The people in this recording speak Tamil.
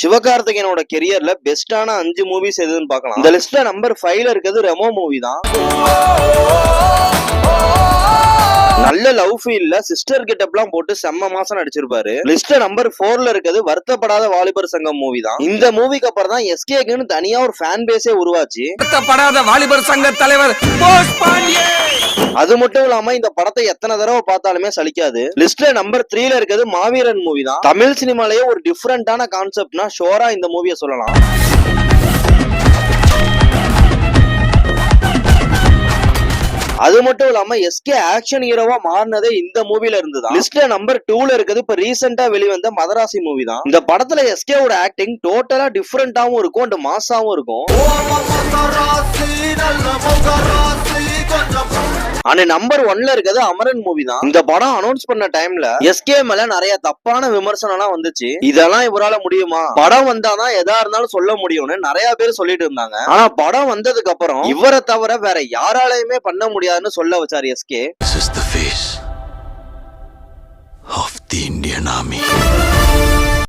சிவகார்த்திகேயனோட கெரியர்ல பெஸ்டான 5 மூவிஸ் எதுன்னு பார்க்கலாம். இந்த லிஸ்ட்ல நம்பர் 5ல இருக்கிறது ரெமோ மூவி தான். நல்ல லவ் ஃபீல்ல சிஸ்டர் கெட்டப்லாம் போட்டு செம்ம மாசம் நடிச்சிருப்பாரு. லிஸ்ட்ல நம்பர் 4ல இருக்கிறது வருத்தப்படாத வாலிபர் சங்கம் மூவி தான். இந்த மூவிக்கு அப்புறம் தான் எஸ்கேக்குன்னு தனியா ஒரு ஃபேன் பேஸே உருவாச்சு. வருத்தப்படாத வாலிபர் சங்க தலைவர் போஸ் பாண்டியே. அது மட்டும் இல்லாம இந்த படத்தை எத்தனை தடவை பார்த்தாலுமே சலிக்காது. லிஸ்ட்ல நம்பர் 3ல இருக்கிறது மாவீரன் மூவி தான். தமிழ் சினிமாலேயே ஒரு டிஃபரெண்டான கான்செப்ட்னா ஷோரா இந்த மூவியை சொல்லலாம். அது மட்டும் இல்லாம எஸ்கே ஆக்ஷன் ஹீரோவா மாறினதே இந்த மூவில இருந்துதான். லிஸ்ட்ல நம்பர் 2ல இருக்குது இப்ப ரீசெண்டா வெளிவந்த மதராசி மூவி தான். இந்த படத்துல எஸ்கேவோட ஆக்டிங் டோட்டலா டிஃபரெண்டாவும் இருக்கும் அண்ட் மாசாவும் இருக்கும். ஆனா நம்பர் 1ல இருக்கிறது அமரன் மூவி தான். இந்த படம் அனௌன்ஸ் பண்ண டைம்ல எஸ்கே மேல நிறைய தப்பான விமர்சனம் எல்லாம் வந்துச்சு. இதெல்லாம் இவரால முடியுமா, படம் வந்தாதான் எதா இருந்தாலும் சொல்ல முடியும்னு நிறைய பேர் சொல்லிட்டு இருந்தாங்க. ஆனா படம் வந்ததுக்கு அப்புறம் இவரை தவிர வேற யாராலையுமே பண்ண முடியாதுன்னு சொல்ல வச்சார் SK. This is the face of the Indian Army.